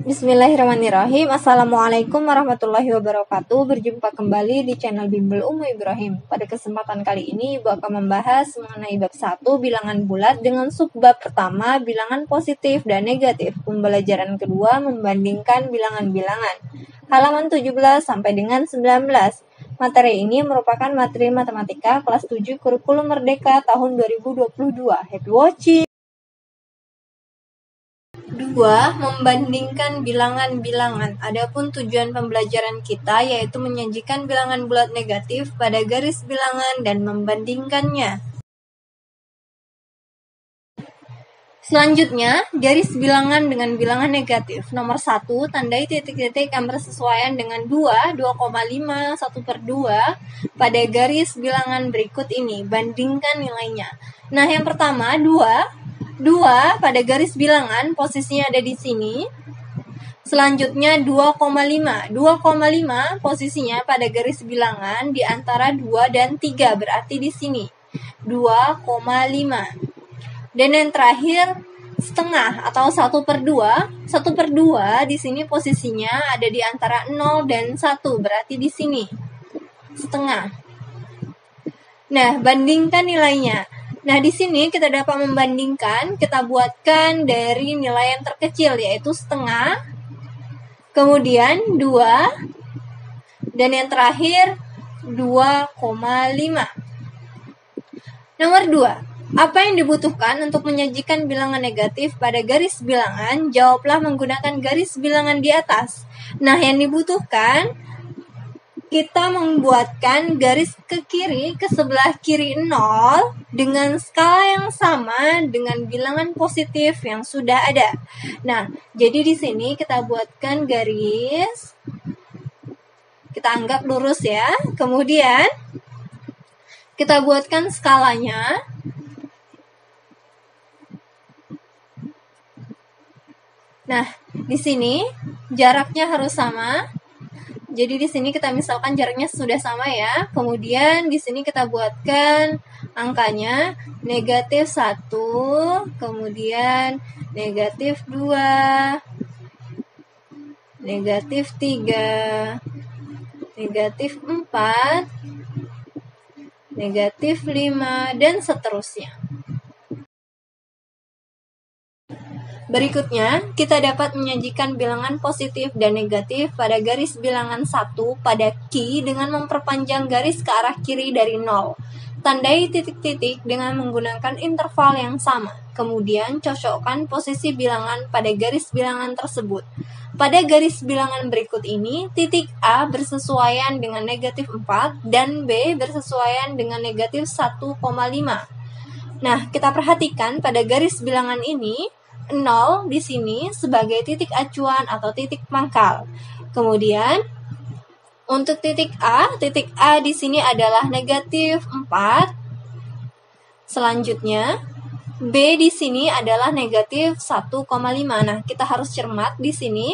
Bismillahirrahmanirrahim. Assalamualaikum warahmatullahi wabarakatuh. Berjumpa kembali di channel Bimbel Ummu Ibrahim. Pada kesempatan kali ini Ibu akan membahas mengenai bab 1 bilangan bulat dengan subbab pertama bilangan positif dan negatif. Pembelajaran kedua membandingkan bilangan-bilangan. Halaman 17 sampai dengan 19. Materi ini merupakan materi matematika kelas 7 kurikulum Merdeka tahun 2022. Happy watching. 2. Membandingkan bilangan-bilangan. Adapun tujuan pembelajaran kita yaitu menyajikan bilangan bulat negatif pada garis bilangan dan membandingkannya. Selanjutnya, garis bilangan dengan bilangan negatif. Nomor 1, tandai titik-titik yang bersesuaian dengan 2, 2,5, 1/2 pada garis bilangan berikut ini. Bandingkan nilainya. Nah, yang pertama, 2 pada garis bilangan posisinya ada di sini. Selanjutnya 2,5. 2,5 posisinya pada garis bilangan di antara 2 dan 3, berarti di sini. 2,5. Dan yang terakhir setengah atau 1/2. 1/2 di sini posisinya ada di antara 0 dan 1, berarti di sini. Setengah. Nah, bandingkan nilainya. Nah, di sini kita dapat membandingkan, kita buatkan dari nilai yang terkecil, yaitu setengah, kemudian 2, dan yang terakhir 2,5. Nomor 2, apa yang dibutuhkan untuk menyajikan bilangan negatif pada garis bilangan? Jawablah menggunakan garis bilangan di atas. Nah, yang dibutuhkan kita membuatkan garis ke kiri, ke sebelah kiri 0 dengan skala yang sama dengan bilangan positif yang sudah ada. Nah, jadi di sini kita buatkan garis, kita anggap lurus ya. Kemudian kita buatkan skalanya. Nah, di sini jaraknya harus sama. Jadi di sini kita misalkan jaraknya sudah sama ya. Kemudian di sini kita buatkan angkanya -1, kemudian -2, -3, -4, -5, dan seterusnya. Berikutnya, kita dapat menyajikan bilangan positif dan negatif pada garis bilangan 1 pada Q dengan memperpanjang garis ke arah kiri dari 0. Tandai titik-titik dengan menggunakan interval yang sama. Kemudian, cocokkan posisi bilangan pada garis bilangan tersebut. Pada garis bilangan berikut ini, titik A bersesuaian dengan -4 dan B bersesuaian dengan -1,5. Nah, kita perhatikan pada garis bilangan ini, 0 di sini sebagai titik acuan atau titik pangkal. Kemudian untuk titik A di sini adalah -4. Selanjutnya B di sini adalah -1,5. Nah, kita harus cermat di sini.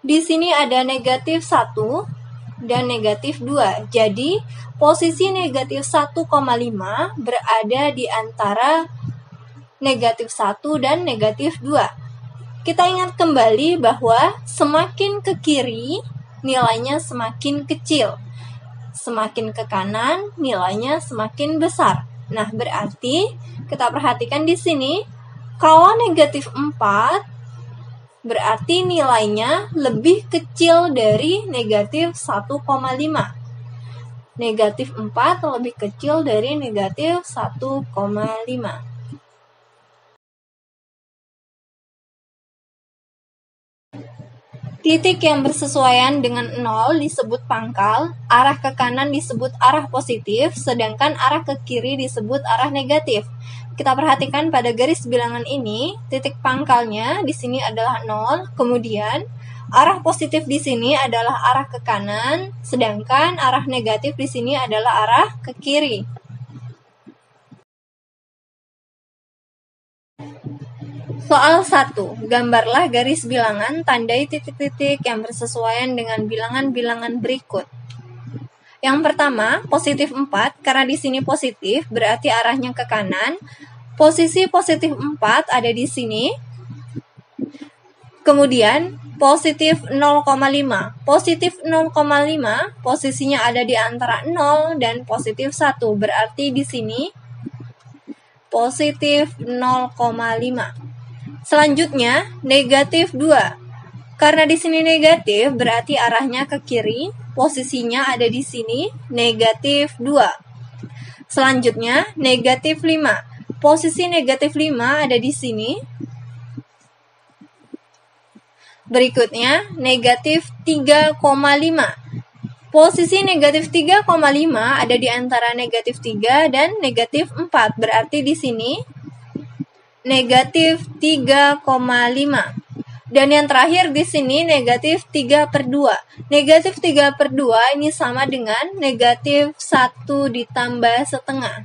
Di sini ada -1 dan -2. Jadi posisi -1,5 berada di antara -1 dan -2. Kita ingat kembali bahwa semakin ke kiri, nilainya semakin kecil. Semakin ke kanan, nilainya semakin besar. Nah, berarti kita perhatikan di sini, kalau -4, berarti nilainya lebih kecil dari -1,5. -4 lebih kecil dari -1,5. Titik yang bersesuaian dengan 0 disebut pangkal, arah ke kanan disebut arah positif, sedangkan arah ke kiri disebut arah negatif. Kita perhatikan pada garis bilangan ini, titik pangkalnya di sini adalah 0, kemudian arah positif di sini adalah arah ke kanan, sedangkan arah negatif di sini adalah arah ke kiri. Soal 1. Gambarlah garis bilangan, tandai titik-titik yang bersesuaian dengan bilangan-bilangan berikut. Yang pertama, positif 4, karena di sini positif, berarti arahnya ke kanan. Posisi positif 4 ada di sini. Kemudian positif 0,5. Positif 0,5 posisinya ada di antara 0 dan positif 1. Berarti di sini positif 0,5. Selanjutnya negatif 2. Karena di sini negatif berarti arahnya ke kiri. Posisinya ada di sini negatif 2. Selanjutnya negatif 5. Posisi negatif 5 ada di sini. Berikutnya, negatif 3,5. Posisi negatif 3,5 ada di antara negatif 3 dan negatif 4. Berarti di sini negatif 3,5. Dan yang terakhir di sini negatif 3/2. Negatif 3/2 ini sama dengan negatif 1 ditambah setengah.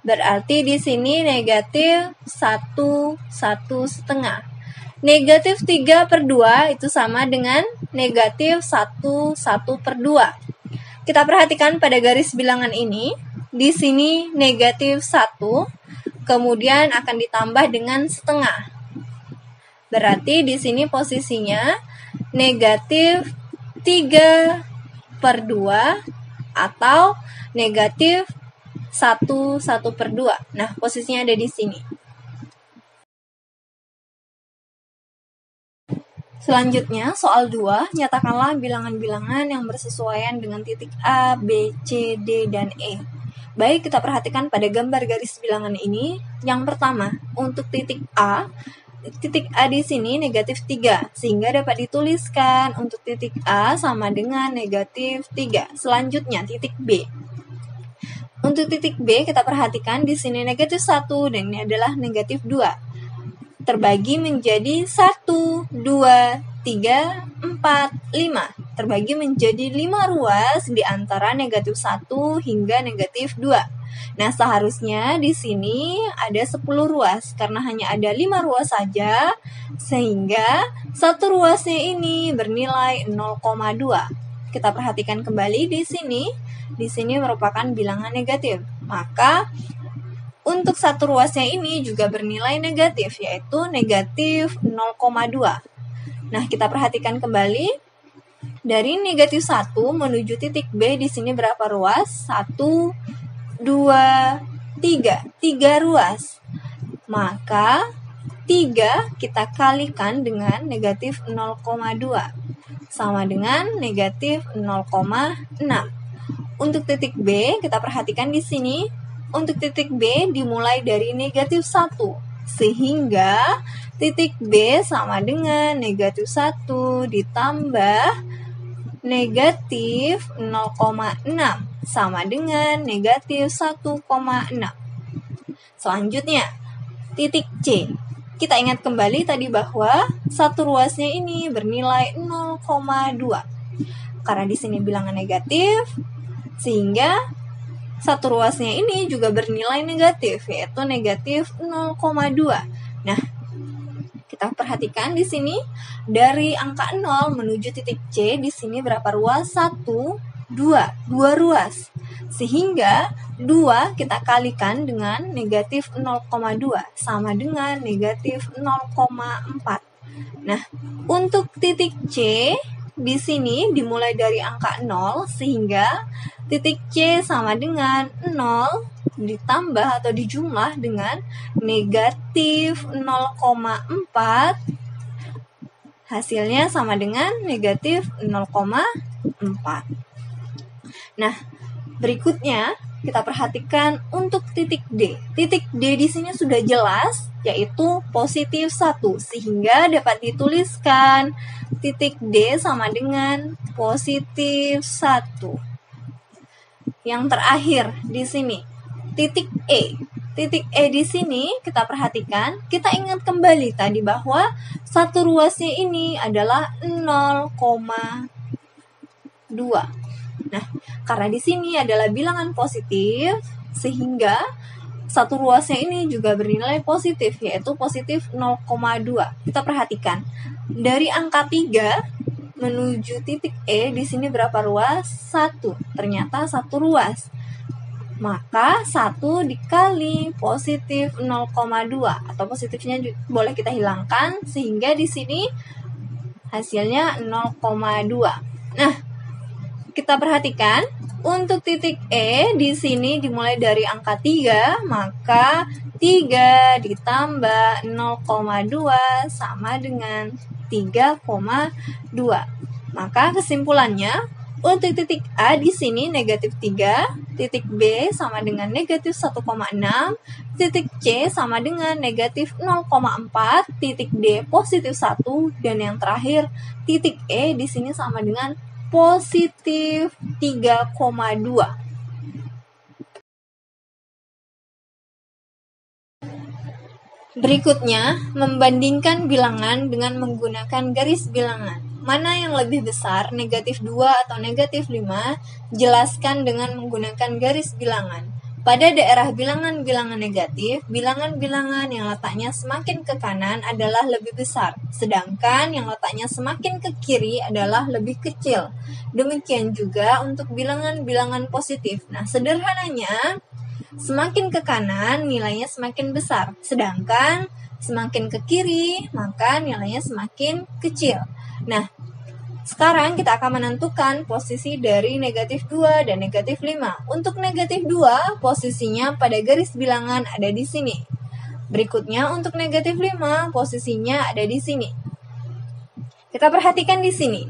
Berarti di sini negatif 1 setengah. Negatif 3/2 itu sama dengan negatif 1/2. Kita perhatikan pada garis bilangan ini. Di sini negatif 1, kemudian akan ditambah dengan setengah. Berarti di sini posisinya negatif 3/2 atau negatif 1/2. Nah, posisinya ada di sini. Selanjutnya, soal 2, nyatakanlah bilangan-bilangan yang bersesuaian dengan titik A, B, C, D, dan E. Baik, kita perhatikan pada gambar garis bilangan ini. Yang pertama, untuk titik A di sini negatif 3, sehingga dapat dituliskan untuk titik A sama dengan negatif 3. Selanjutnya, titik B. Untuk titik B, kita perhatikan di sini negatif 1, dan ini adalah negatif 2. Terbagi menjadi 1, 2, 3, 4, 5. Terbagi menjadi 5 ruas di antara negatif 1 hingga negatif 2. Nah, seharusnya di sini ada 10 ruas. Karena hanya ada 5 ruas saja, sehingga satu ruasnya ini bernilai 0,2. Kita perhatikan kembali di sini. Di sini merupakan bilangan negatif. Maka untuk satu ruasnya ini juga bernilai negatif, yaitu negatif 0,2. Nah, kita perhatikan kembali. Dari negatif 1 menuju titik B di sini berapa ruas? 1, 2, 3. 3 ruas. Maka 3 kita kalikan dengan negatif 0,2. Sama dengan negatif 0,6. Untuk titik B, kita perhatikan di sini. Untuk titik B dimulai dari negatif 1, sehingga titik B sama dengan negatif 1 ditambah negatif 0,6 sama dengan negatif 1,6. Selanjutnya, titik C. Kita ingat kembali tadi bahwa satu ruasnya ini bernilai 0,2. Karena di sini bilangan negatif, sehingga satu ruasnya ini juga bernilai negatif, yaitu negatif 0,2. Nah, kita perhatikan di sini dari angka 0 menuju titik C di sini berapa ruas? 1, 2 ruas. Sehingga 2 kita kalikan dengan negatif 0,2 sama dengan negatif 0,4. Nah, untuk titik C di sini dimulai dari angka 0, sehingga titik C sama dengan 0 ditambah atau dijumlah dengan negatif 0,4. Hasilnya sama dengan negatif 0,4. Nah, berikutnya kita perhatikan untuk titik D. Titik D di sini sudah jelas, yaitu positif 1, sehingga dapat dituliskan titik D sama dengan positif 1. Yang terakhir di sini, titik E. Titik E di sini kita perhatikan, kita ingat kembali tadi bahwa satu ruasnya ini adalah 0,2. Nah, karena di sini adalah bilangan positif, sehingga satu ruasnya ini juga bernilai positif, yaitu positif 0,2. Kita perhatikan, dari angka 3 menuju titik E di sini berapa ruas? 1. Ternyata satu ruas. maka 1 dikali positif 0,2 atau positifnya boleh kita hilangkan sehingga di sini hasilnya 0,2. Nah, kita perhatikan untuk titik E di sini dimulai dari angka 3, maka 3 ditambah 0,2 sama dengan 3,2. Maka kesimpulannya untuk titik A di sini negatif 3, titik B sama dengan negatif 1,6, titik C sama dengan negatif 0,4, titik D positif 1, dan yang terakhir titik E di sini sama dengan positif 3,2. Berikutnya, membandingkan bilangan dengan menggunakan garis bilangan. Mana yang lebih besar, negatif 2 atau negatif 5? Jelaskan dengan menggunakan garis bilangan. Pada daerah bilangan-bilangan negatif, bilangan-bilangan yang letaknya semakin ke kanan adalah lebih besar, sedangkan yang letaknya semakin ke kiri adalah lebih kecil. Demikian juga untuk bilangan-bilangan positif. Nah, sederhananya, semakin ke kanan nilainya semakin besar, sedangkan semakin ke kiri maka nilainya semakin kecil. Nah, sekarang kita akan menentukan posisi dari negatif 2 dan negatif 5. Untuk negatif 2, posisinya pada garis bilangan ada di sini. Berikutnya untuk negatif 5, posisinya ada di sini. Kita perhatikan di sini.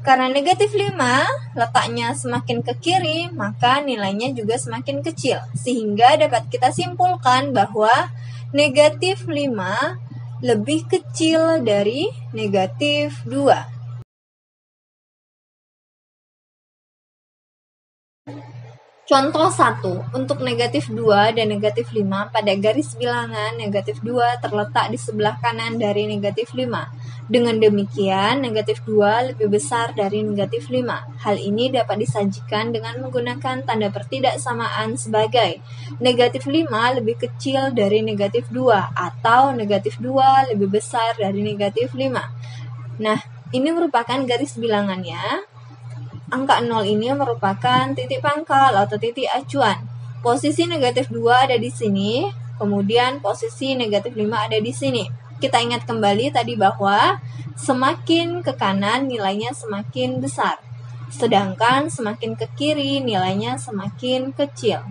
Karena negatif 5 letaknya semakin ke kiri, maka nilainya juga semakin kecil. Sehingga dapat kita simpulkan bahwa negatif 5 lebih kecil dari negatif 2. Contoh 1, untuk negatif 2 dan negatif 5 pada garis bilangan negatif 2 terletak di sebelah kanan dari negatif 5. Dengan demikian, negatif 2 lebih besar dari negatif 5. Hal ini dapat disajikan dengan menggunakan tanda pertidaksamaan sebagai negatif 5 lebih kecil dari negatif 2 atau negatif 2 lebih besar dari negatif 5. Nah, ini merupakan garis bilangannya. Angka 0 ini merupakan titik pangkal atau titik acuan. Posisi negatif 2 ada di sini, kemudian posisi negatif 5 ada di sini. Kita ingat kembali tadi bahwa semakin ke kanan nilainya semakin besar, sedangkan semakin ke kiri nilainya semakin kecil.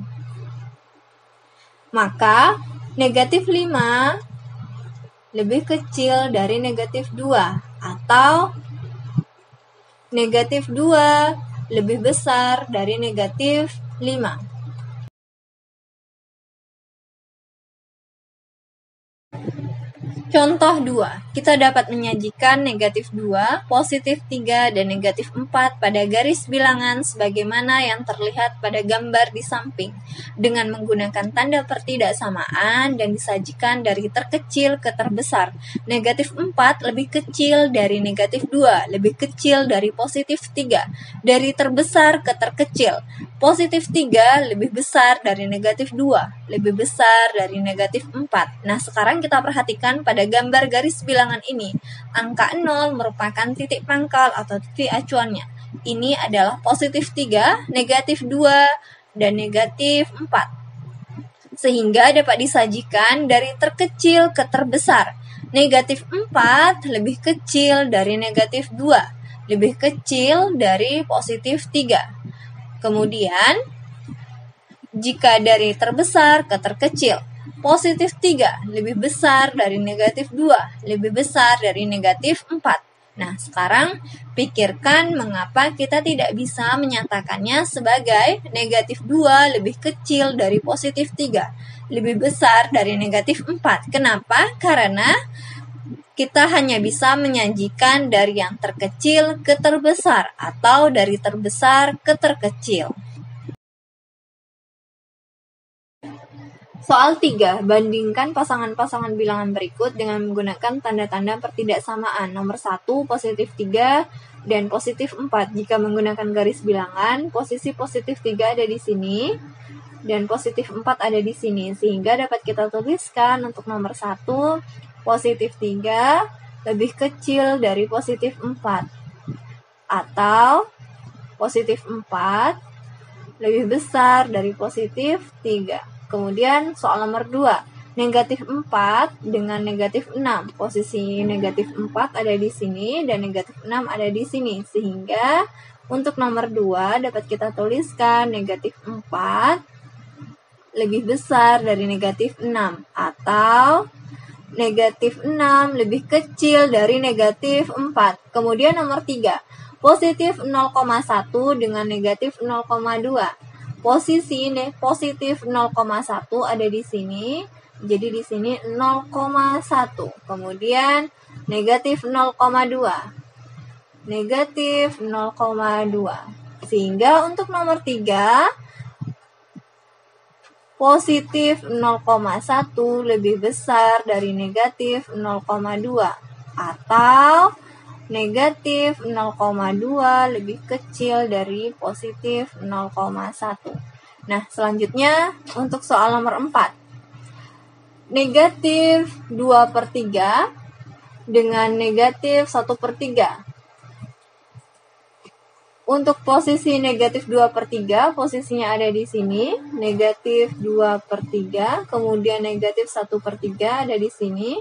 Maka negatif 5 lebih kecil dari negatif 2 atau negatif 2 lebih besar dari negatif 5. Contoh 2, kita dapat menyajikan negatif 2, positif 3, dan negatif 4 pada garis bilangan sebagaimana yang terlihat pada gambar di samping dengan menggunakan tanda pertidaksamaan dan disajikan dari terkecil ke terbesar. Negatif 4 lebih kecil dari negatif 2, lebih kecil dari positif 3, dari terbesar ke terkecil. Positif 3 lebih besar dari negatif 2, lebih besar dari negatif 4. Nah, sekarang kita perhatikan pada gambar garis bilangan ini. Angka 0 merupakan titik pangkal atau titik acuannya. Ini adalah positif 3, negatif 2, dan negatif 4. Sehingga dapat disajikan dari terkecil ke terbesar. Negatif 4 lebih kecil dari negatif 2, lebih kecil dari positif 3. Kemudian, jika dari terbesar ke terkecil, positif 3 lebih besar dari negatif 2, lebih besar dari negatif 4. Nah, sekarang pikirkan mengapa kita tidak bisa menyatakannya sebagai negatif 2 lebih kecil dari positif 3, lebih besar dari negatif 4. Kenapa? Karena kita hanya bisa menyajikan dari yang terkecil ke terbesar atau dari terbesar ke terkecil. Soal 3, bandingkan pasangan-pasangan bilangan berikut dengan menggunakan tanda-tanda pertidaksamaan. Nomor 1, positif 3 dan positif 4. Jika menggunakan garis bilangan, posisi positif 3 ada di sini dan positif 4 ada di sini. Sehingga dapat kita tuliskan untuk nomor 1, positif 3 lebih kecil dari positif 4. Atau positif 4 lebih besar dari positif 3. Kemudian soal nomor 2, negatif 4 dengan negatif 6. Posisi negatif 4 ada di sini dan negatif 6 ada di sini. Sehingga untuk nomor 2 dapat kita tuliskan negatif 4 lebih besar dari negatif 6 atau negatif 6 lebih kecil dari negatif 4. Kemudian nomor 3, positif 0,1 dengan negatif 0,2. Posisi ini positif 0,1 ada di sini. Jadi di sini 0,1. Kemudian negatif 0,2. Negatif 0,2. Sehingga untuk nomor 3, positif 0,1 lebih besar dari negatif 0,2 atau negatif 0,2 lebih kecil dari positif 0,1. Nah, selanjutnya untuk soal nomor 4. Negatif 2/3 dengan negatif 1/3. Untuk posisi negatif 2/3, posisinya ada di sini, negatif 2/3, kemudian negatif 1/3 ada di sini,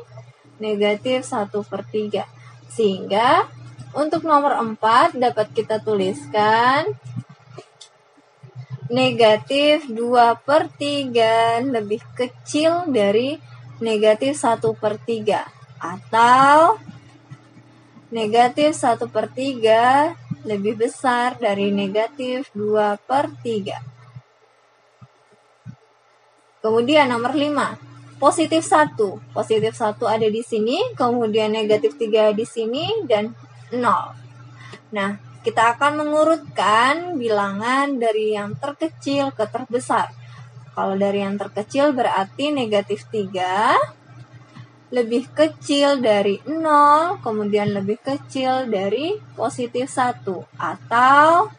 negatif 1/3. Sehingga untuk nomor 4 dapat kita tuliskan negatif 2/3 lebih kecil dari negatif 1/3 atau negatif 1/3 lebih besar dari negatif 2/3. Kemudian nomor 5, positif 1. Positif 1 ada di sini, kemudian negatif 3 di sini, dan 0. Nah, kita akan mengurutkan bilangan dari yang terkecil ke terbesar. Kalau dari yang terkecil berarti negatif 3 lebih kecil dari 0, kemudian lebih kecil dari positif 1. Atau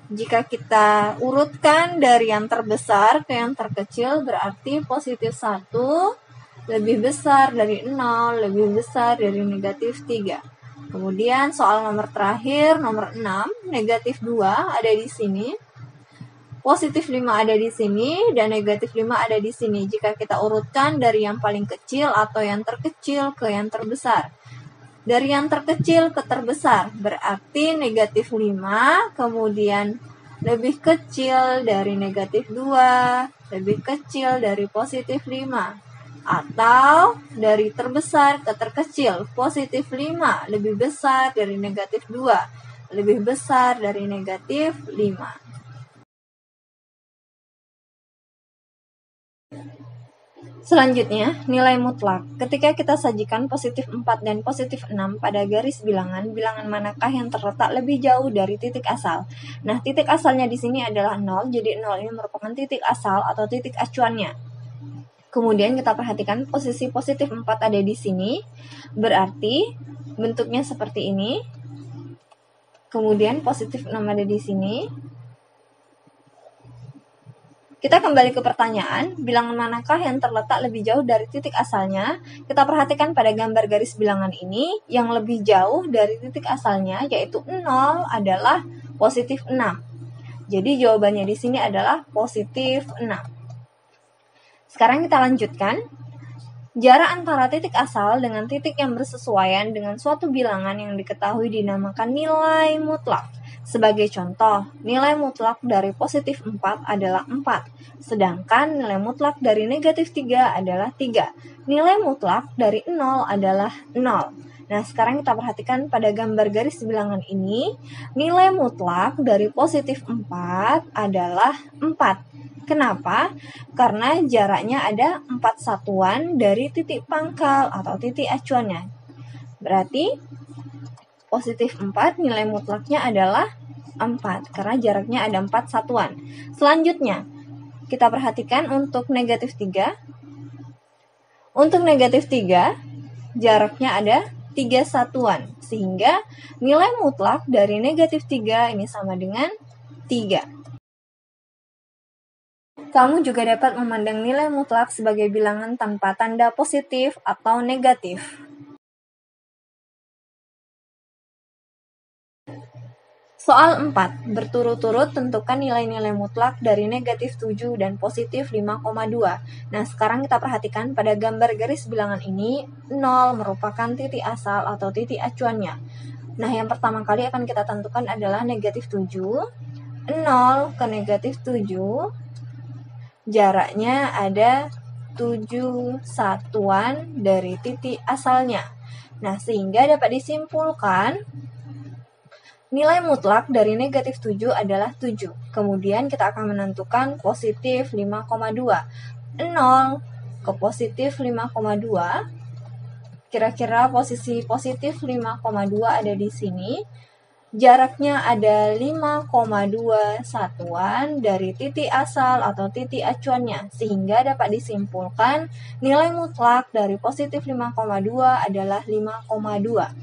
jika kita urutkan dari yang terbesar ke yang terkecil, berarti positif 1 lebih besar dari 0, lebih besar dari negatif 3. Kemudian soal nomor terakhir, nomor 6, negatif 2 ada di sini, positif 5 ada di sini, dan negatif 5 ada di sini. Jika kita urutkan dari yang paling kecil atau yang terkecil ke yang terbesar. Dari yang terkecil ke terbesar, berarti negatif 5, kemudian lebih kecil dari negatif 2, lebih kecil dari positif 5. Atau dari terbesar ke terkecil, positif 5 lebih besar dari negatif 2, lebih besar dari negatif 5. Selanjutnya, nilai mutlak. Ketika kita sajikan positif 4 dan positif 6 pada garis bilangan, bilangan manakah yang terletak lebih jauh dari titik asal? Nah, titik asalnya di sini adalah 0, jadi 0 ini merupakan titik asal atau titik acuannya. Kemudian kita perhatikan posisi positif 4 ada di sini, berarti bentuknya seperti ini. Kemudian positif 6 ada di sini. Kita kembali ke pertanyaan, bilangan manakah yang terletak lebih jauh dari titik asalnya? Kita perhatikan pada gambar garis bilangan ini, yang lebih jauh dari titik asalnya, yaitu 0 adalah positif 6. Jadi jawabannya di sini adalah positif 6. Sekarang kita lanjutkan. Jarak antara titik asal dengan titik yang bersesuaian dengan suatu bilangan yang diketahui dinamakan nilai mutlak. Sebagai contoh, nilai mutlak dari positif 4 adalah 4, sedangkan nilai mutlak dari negatif 3 adalah 3. Nilai mutlak dari 0 adalah 0. Nah, sekarang kita perhatikan pada gambar garis bilangan ini, nilai mutlak dari positif 4 adalah 4. Kenapa? Karena jaraknya ada 4 satuan dari titik pangkal atau titik acuannya. Berarti positif 4 nilai mutlaknya adalah 4 karena jaraknya ada 4 satuan. Selanjutnya, kita perhatikan untuk negatif 3. Untuk negatif 3, jaraknya ada 3 satuan. Sehingga nilai mutlak dari negatif 3 ini sama dengan 3. Kamu juga dapat memandang nilai mutlak sebagai bilangan tanpa tanda positif atau negatif. Soal 4. Berturut-turut tentukan nilai-nilai mutlak dari negatif 7 dan positif 5,2. Nah, sekarang kita perhatikan pada gambar garis bilangan ini, 0 merupakan titik asal atau titik acuannya. Nah, yang pertama kali akan kita tentukan adalah negatif 7. 0 ke negatif 7, jaraknya ada 7 satuan dari titik asalnya. Nah, sehingga dapat disimpulkan nilai mutlak dari negatif 7 adalah 7. Kemudian kita akan menentukan positif 5,2. 0 ke positif 5,2. Kira-kira posisi positif 5,2 ada di sini. Jaraknya ada 5,2 satuan dari titik asal atau titik acuannya. Sehingga dapat disimpulkan nilai mutlak dari positif 5,2 adalah 5,2.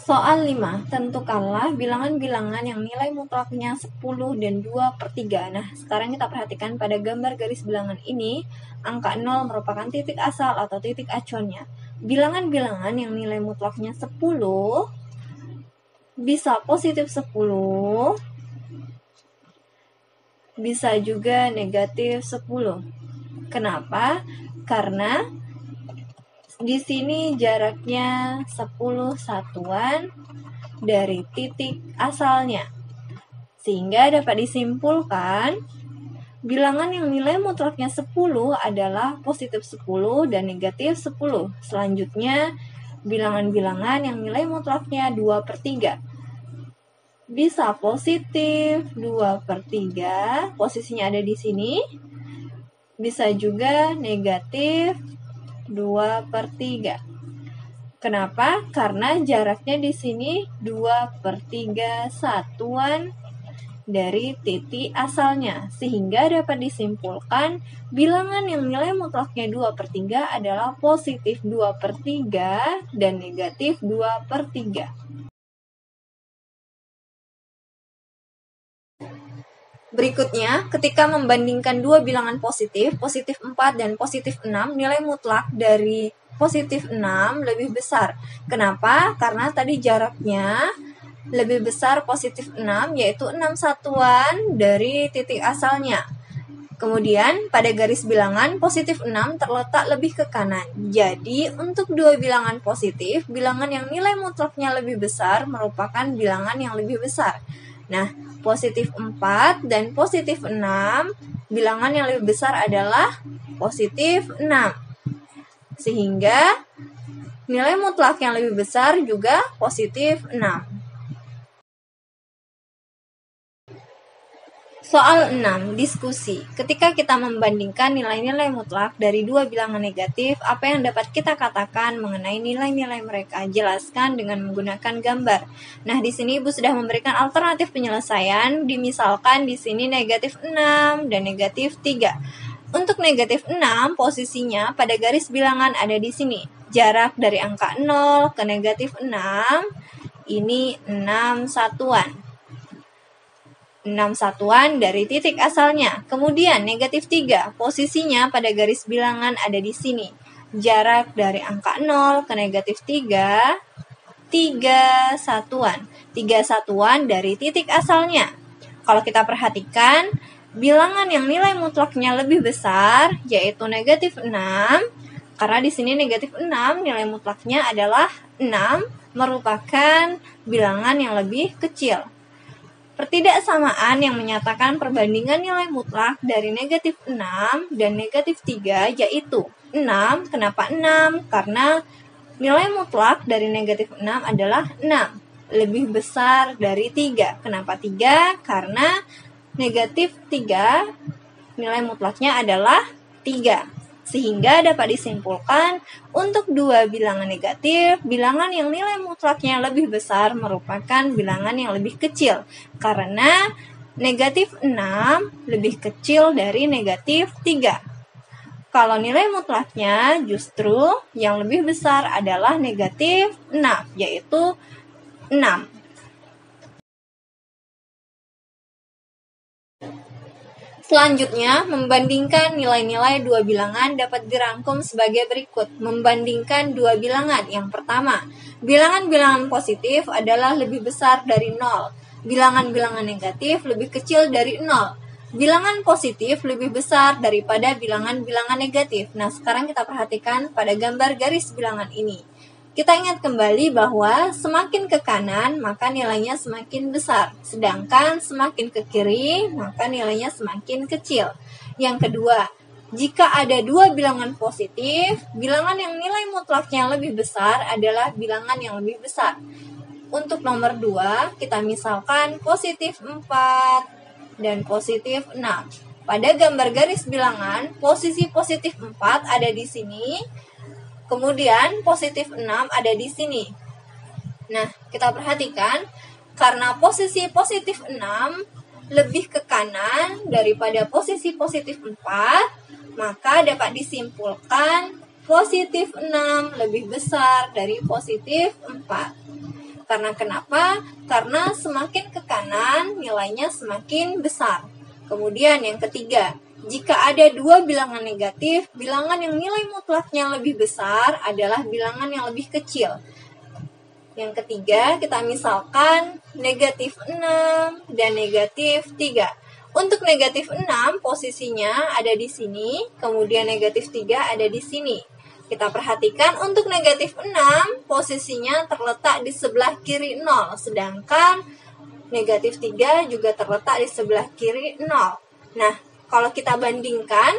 Soal 5. Tentukanlah bilangan-bilangan yang nilai mutlaknya 10 dan 2/3. Nah, sekarang kita perhatikan pada gambar garis bilangan ini, angka 0 merupakan titik asal atau titik acuannya. Bilangan-bilangan yang nilai mutlaknya 10 bisa positif 10, bisa juga negatif 10. Kenapa? Karena di sini jaraknya 10 satuan dari titik asalnya. Sehingga dapat disimpulkan bilangan yang nilai mutlaknya 10 adalah positif 10 dan negatif 10. Selanjutnya, bilangan-bilangan yang nilai mutlaknya 2/3. Bisa positif 2/3, posisinya ada di sini. Bisa juga negatif 2/3. Kenapa? Karena jaraknya di sini 2/3 satuan dari titik asalnya. Sehingga dapat disimpulkan bilangan yang nilai mutlaknya 2/3 adalah positif 2/3 dan negatif 2/3. Berikutnya, ketika membandingkan dua bilangan positif 4 dan positif 6, nilai mutlak dari positif 6 lebih besar. Kenapa? Karena tadi jaraknya lebih besar positif 6, yaitu 6 satuan dari titik asalnya. Kemudian, pada garis bilangan, positif 6 terletak lebih ke kanan. Jadi, untuk dua bilangan positif, bilangan yang nilai mutlaknya lebih besar merupakan bilangan yang lebih besar. Nah, positif 4 dan positif 6, bilangan yang lebih besar adalah positif 6. Sehingga nilai mutlak yang lebih besar juga positif 6. Soal 6, diskusi. Ketika kita membandingkan nilai-nilai mutlak dari dua bilangan negatif, apa yang dapat kita katakan mengenai nilai-nilai mereka? Jelaskan dengan menggunakan gambar. Nah, di sini Ibu sudah memberikan alternatif penyelesaian. Dimisalkan di sini negatif 6 dan negatif 3. Untuk negatif 6, posisinya pada garis bilangan ada di sini. Jarak dari angka 0 ke negatif 6, ini 6 satuan. 6 satuan dari titik asalnya. Kemudian negatif 3, posisinya pada garis bilangan ada di sini. Jarak dari angka 0 ke negatif 3, 3 satuan. 3 satuan dari titik asalnya. Kalau kita perhatikan, bilangan yang nilai mutlaknya lebih besar, yaitu negatif 6, karena di sini negatif 6, nilai mutlaknya adalah 6, merupakan bilangan yang lebih kecil. Pertidaksamaan yang menyatakan perbandingan nilai mutlak dari negatif 6 dan negatif 3 yaitu 6. Kenapa 6? Karena nilai mutlak dari negatif 6 adalah 6. Lebih besar dari 3. Kenapa 3? Karena negatif 3 nilai mutlaknya adalah 3. Sehingga dapat disimpulkan untuk dua bilangan negatif, bilangan yang nilai mutlaknya lebih besar merupakan bilangan yang lebih kecil. Karena negatif 6 lebih kecil dari negatif 3. Kalau nilai mutlaknya justru yang lebih besar adalah negatif 6, yaitu 6. Selanjutnya, membandingkan nilai-nilai dua bilangan dapat dirangkum sebagai berikut. Membandingkan dua bilangan. Yang pertama, bilangan-bilangan positif adalah lebih besar dari 0. Bilangan-bilangan negatif lebih kecil dari 0. Bilangan positif lebih besar daripada bilangan-bilangan negatif. Nah, sekarang kita perhatikan pada gambar garis bilangan ini. Kita ingat kembali bahwa semakin ke kanan maka nilainya semakin besar, sedangkan semakin ke kiri maka nilainya semakin kecil. Yang kedua, jika ada dua bilangan positif, bilangan yang nilai mutlaknya lebih besar adalah bilangan yang lebih besar. Untuk nomor 2, kita misalkan positif 4 dan positif 6. Pada gambar garis bilangan, posisi positif 4 ada di sini, kemudian positif 6 ada di sini. Nah, kita perhatikan, karena posisi positif 6 lebih ke kanan daripada posisi positif 4, maka dapat disimpulkan positif 6 lebih besar dari positif 4. Karena kenapa? Karena semakin ke kanan, nilainya semakin besar. Kemudian yang ketiga, jika ada dua bilangan negatif, bilangan yang nilai mutlaknya lebih besar adalah bilangan yang lebih kecil. Yang ketiga, kita misalkan negatif 6 dan negatif 3. Untuk negatif 6, posisinya ada di sini, kemudian negatif 3 ada di sini. Kita perhatikan untuk negatif 6, posisinya terletak di sebelah kiri 0, sedangkan negatif 3 juga terletak di sebelah kiri 0. Nah, kalau kita bandingkan,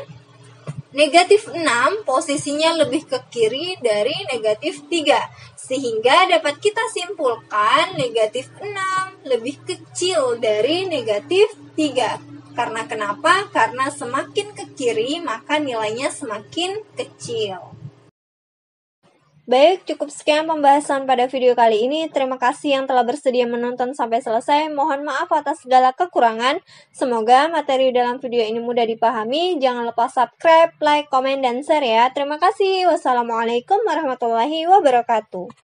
negatif 6 posisinya lebih ke kiri dari negatif 3. Sehingga dapat kita simpulkan negatif 6 lebih kecil dari negatif 3. Karena kenapa? Karena semakin ke kiri, maka nilainya semakin kecil. Baik, cukup sekian pembahasan pada video kali ini. Terima kasih yang telah bersedia menonton sampai selesai. Mohon maaf atas segala kekurangan. Semoga materi dalam video ini mudah dipahami. Jangan lupa subscribe, like, komen, dan share ya. Terima kasih. Wassalamualaikum warahmatullahi wabarakatuh.